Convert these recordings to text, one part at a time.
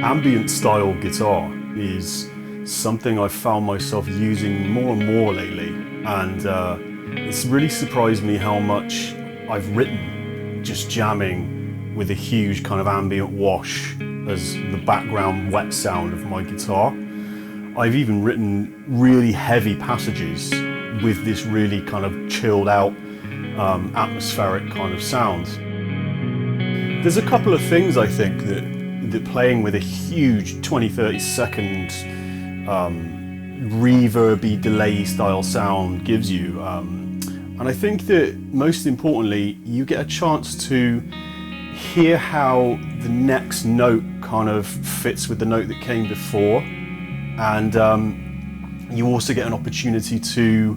Ambient style guitar is something I've found myself using more and more lately, and it's really surprised me how much I've written just jamming with a huge kind of ambient wash as the background wet sound of my guitar. I've even written really heavy passages with this really kind of chilled out atmospheric kind of sound. There's a couple of things I think that playing with a huge 20-30 second reverby delay style sound gives you, and I think that most importantly you get a chance to hear how the next note kind of fits with the note that came before, and you also get an opportunity to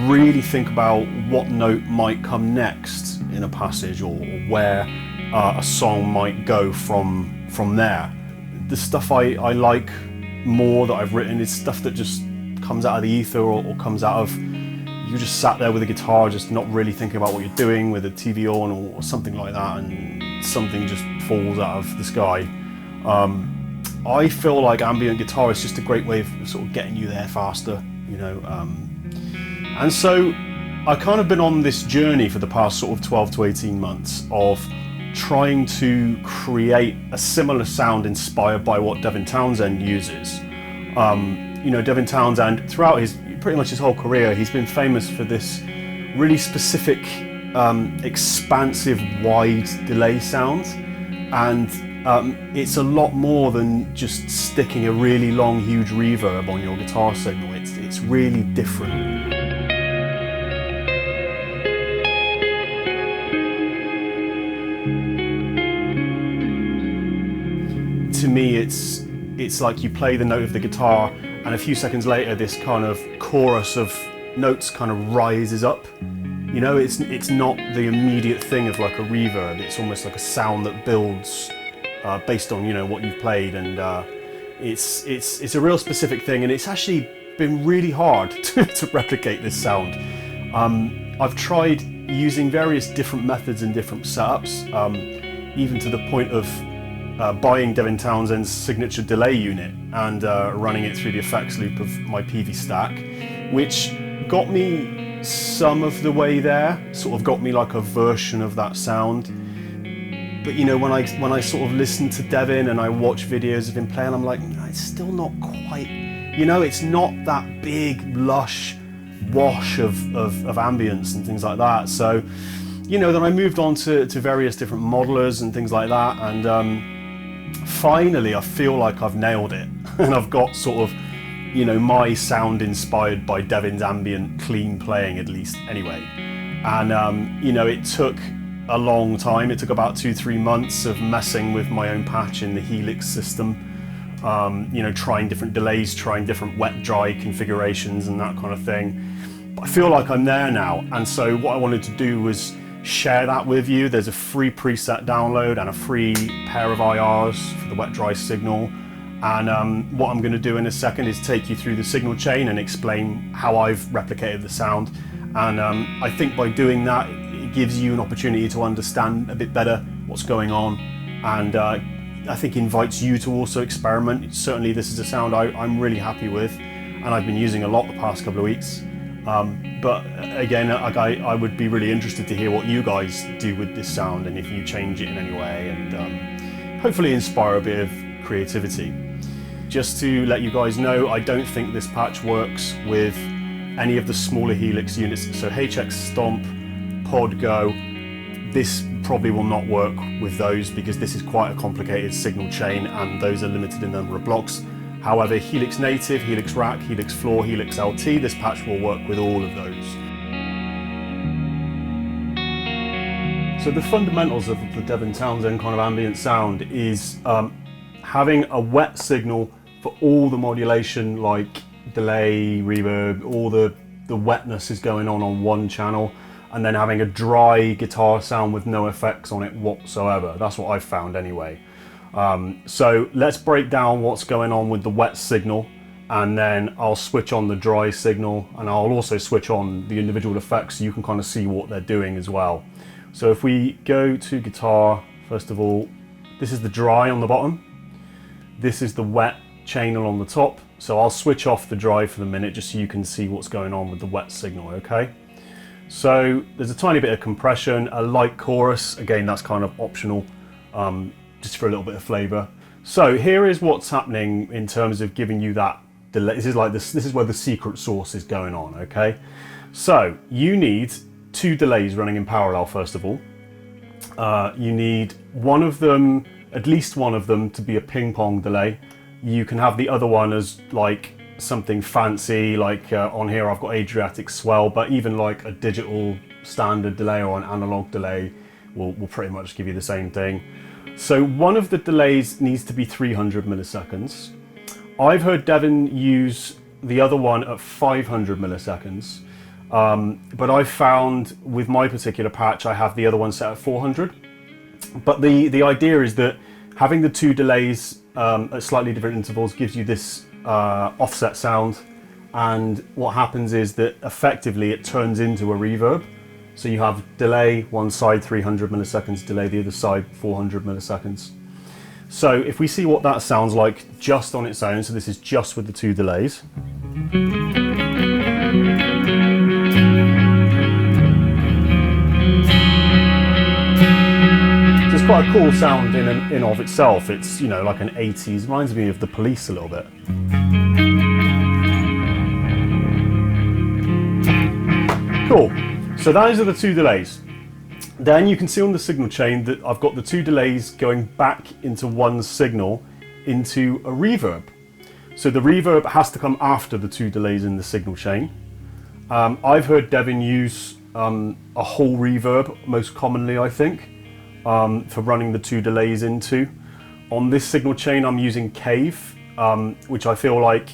really think about what note might come next in a passage, or where a song might go from there. The stuff I like more that I've written is stuff that just comes out of the ether, or comes out of you just sat there with a guitar just not really thinking about what you're doing with a TV on or something like that, and something just falls out of the sky. I feel like ambient guitar is just a great way of sort of getting you there faster, you know. And so I kind of been on this journey for the past sort of 12 to 18 months of trying to create a similar sound inspired by what Devin Townsend uses. You know, Devin Townsend, throughout pretty much his whole career, he's been famous for this really specific, expansive, wide delay sound. And it's a lot more than just sticking a really long, huge reverb on your guitar signal. It's really different. To me, it's like you play the note of the guitar, and a few seconds later this kind of chorus of notes kind of rises up. You know, it's not the immediate thing of like a reverb. It's almost like a sound that builds based on, you know, what you've played, and it's a real specific thing, and it's actually been really hard to replicate this sound. I've tried using various different methods and different setups, even to the point of buying Devin Townsend's signature delay unit and running it through the effects loop of my PV stack, which got me some of the way there, sort of got me like a version of that sound. But you know, when I sort of listen to Devin and I watch videos of him playing, I'm like, no, it's still not quite, you know, it's not that big lush wash of ambience and things like that. So, you know, then I moved on to various different modelers and things like that, and finally I feel like I've nailed it, and I've got sort of, you know, my sound inspired by Devin's ambient clean playing, at least anyway. And you know, it took a long time. It took about 2-3 months of messing with my own patch in the Helix system, you know, trying different delays, trying different wet dry configurations and that kind of thing. But I feel like I'm there now, and so what I wanted to do was share that with you. There's a free preset download and a free pair of IRs for the wet dry signal, and what I'm going to do in a second is take you through the signal chain and explain how I've replicated the sound. And I think by doing that it gives you an opportunity to understand a bit better what's going on, and I think invites you to also experiment. Certainly this is a sound I'm really happy with, and I've been using a lot the past couple of weeks. But again, I would be really interested to hear what you guys do with this sound, and if you change it in any way, and hopefully inspire a bit of creativity. Just to let you guys know, I don't think this patch works with any of the smaller Helix units, so HX Stomp, Pod Go, this probably will not work with those because this is quite a complicated signal chain and those are limited in the number of blocks. However, Helix Native, Helix Rack, Helix Floor, Helix LT, this patch will work with all of those. So the fundamentals of the Devin Townsend kind of ambient sound is having a wet signal for all the modulation, like delay, reverb, all the wetness is going on one channel, and then having a dry guitar sound with no effects on it whatsoever. That's what I've found anyway. So let's break down what's going on with the wet signal, and then I'll switch on the dry signal, and I'll also switch on the individual effects so you can kind of see what they're doing as well. So if we go to guitar, first of all, this is the dry on the bottom. This is the wet channel on the top. So I'll switch off the drive for the minute just so you can see what's going on with the wet signal, okay? So there's a tiny bit of compression, a light chorus. Again, that's kind of optional, just for a little bit of flavor. So here is what's happening in terms of giving you that delay. This is where the secret sauce is going on, okay? So you need 2 delays running in parallel, first of all. You need one of them, at least one of them, to be a ping pong delay. You can have the other one as like something fancy, like on here I've got Adriatic swell, but even like a digital standard delay or an analog delay will pretty much give you the same thing. So one of the delays needs to be 300 milliseconds. I've heard Devin use the other one at 500 milliseconds, but I found with my particular patch I have the other one set at 400. But the idea is that having the 2 delays at slightly different intervals gives you this offset sound, and what happens is that effectively it turns into a reverb. So you have delay one side 300 milliseconds, delay the other side 400 milliseconds. So if we see what that sounds like just on its own, so this is just with the 2 delays. So it's quite a cool sound in of itself. It's, you know, like an 80s, reminds me of The Police a little bit. Cool. So those are the 2 delays. Then you can see on the signal chain that I've got the 2 delays going back into one signal into a reverb. So the reverb has to come after the 2 delays in the signal chain. I've heard Devin use a whole reverb, most commonly I think, for running the 2 delays into. On this signal chain I'm using Cave, which I feel like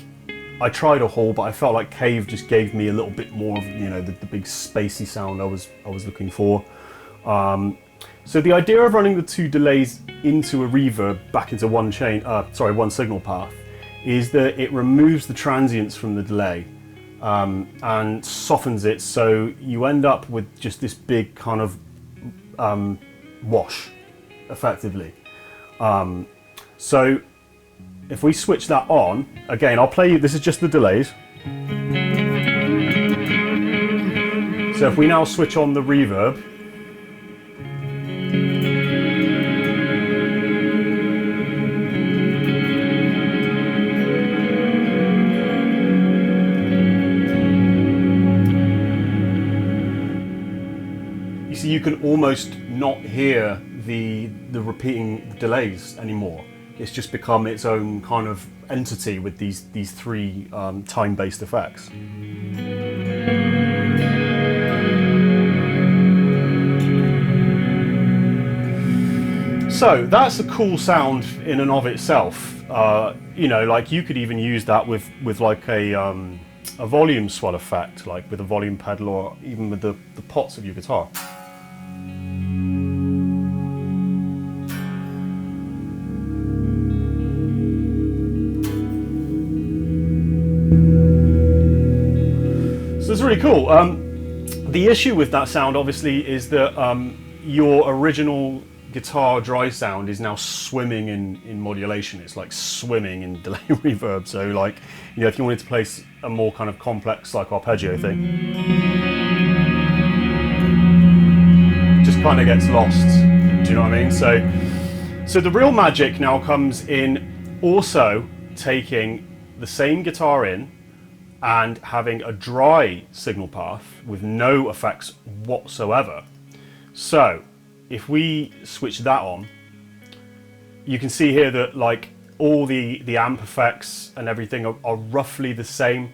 I tried a whole, but I felt like Cave just gave me a little bit more of, you know, the big spacey sound I was looking for. So the idea of running the 2 delays into a reverb back into one signal path is that it removes the transients from the delay and softens it, so you end up with just this big kind of wash, effectively. So if we switch that on, again, I'll play you, this is just the delays. So if we now switch on the reverb, you see you can almost not hear the repeating delays anymore. It's just become its own kind of entity with these 3 time-based effects. So that's a cool sound in and of itself. You know, like you could even use that with like a volume swell effect, like with a volume pedal, or even with the pots of your guitar. So it's really cool. The issue with that sound obviously is that your original guitar dry sound is now swimming in modulation. It's like swimming in delay reverb. So like, you know, if you wanted to play a more kind of complex like arpeggio thing, just kind of gets lost. Do you know what I mean? So the real magic now comes in also taking the same guitar in and having a dry signal path with no effects whatsoever. So if we switch that on, you can see here that like all the amp effects and everything are roughly the same.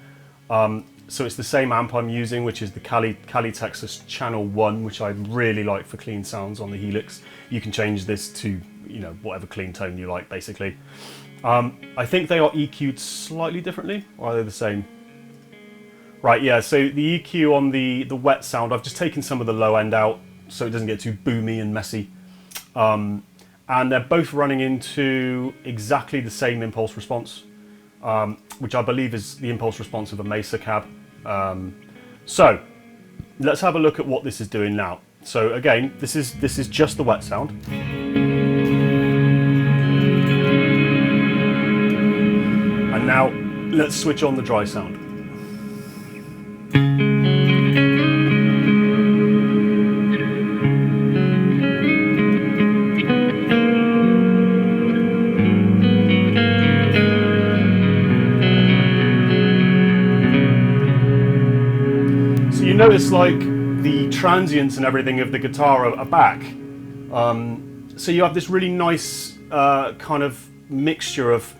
So it's the same amp I'm using, which is the Cali Texas Channel 1, which I really like for clean sounds on the Helix. You can change this to, you know, whatever clean tone you like, basically. I think they are EQ'd slightly differently, or are they the same? Right, yeah, so the EQ on the wet sound, I've just taken some of the low end out so it doesn't get too boomy and messy. And they're both running into exactly the same impulse response, which I believe is the impulse response of a Mesa cab. So let's have a look at what this is doing now. So again, this is just the wet sound. let's switch on the dry sound. So you notice like the transients and everything of the guitar are back. So you have this really nice kind of mixture of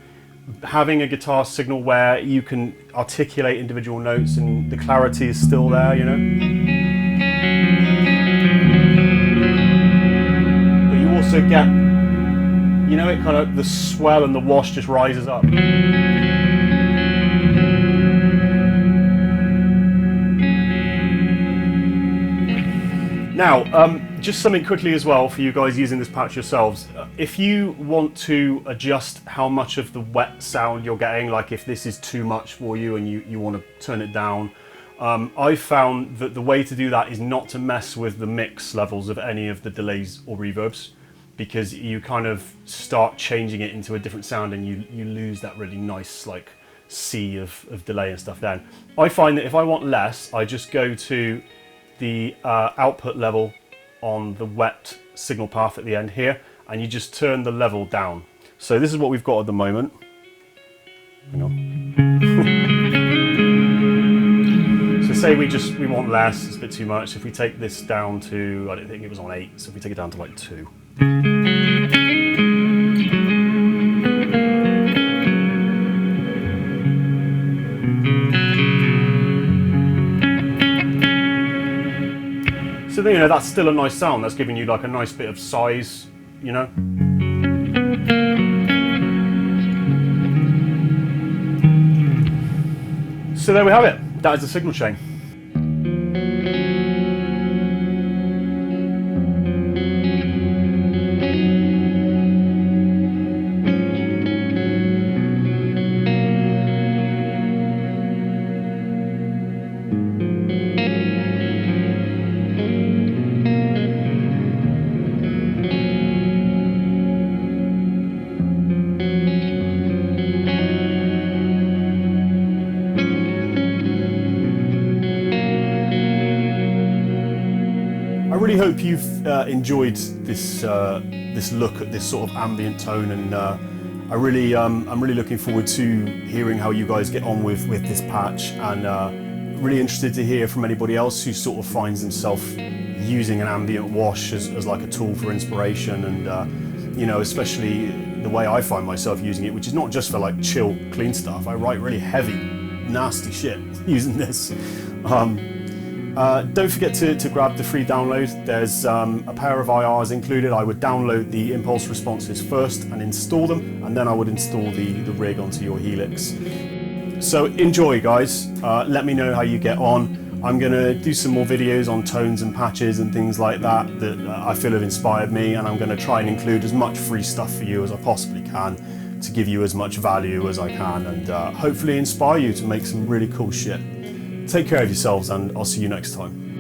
having a guitar signal where you can articulate individual notes and the clarity is still there, you know. But you also get, you know, it kind of, the swell and the wash just rises up. Now, just something quickly as well for you guys using this patch yourselves. If you want to adjust how much of the wet sound you're getting, like if this is too much for you and you want to turn it down, I've found that the way to do that is not to mess with the mix levels of any of the delays or reverbs, because you kind of start changing it into a different sound and you lose that really nice like sea of delay and stuff then. I find that if I want less, I just go to the output level on the wet signal path at the end here, and you just turn the level down. So this is what we've got at the moment. Hang on. So say we want less, it's a bit too much. If we take this down to, I don't think it was on 8, so if we take it down to like 2. So you know, that's still a nice sound. That's giving you like a nice bit of size, you know. So there we have it. That is the signal chain. I really hope you've enjoyed this this look at this sort of ambient tone, and I'm really looking forward to hearing how you guys get on with this patch, and really interested to hear from anybody else who sort of finds themselves using an ambient wash as like a tool for inspiration, and you know, especially the way I find myself using it, which is not just for like chill, clean stuff. I write really heavy, nasty shit using this. Don't forget to grab the free download. There's a pair of IRs included. I would download the impulse responses first and install them, and then I would install the rig onto your Helix. So enjoy, guys. Let me know how you get on. I'm going to do some more videos on tones and patches and things like that I feel have inspired me, and I'm going to try and include as much free stuff for you as I possibly can to give you as much value as I can, and hopefully inspire you to make some really cool shit. Take care of yourselves, and I'll see you next time.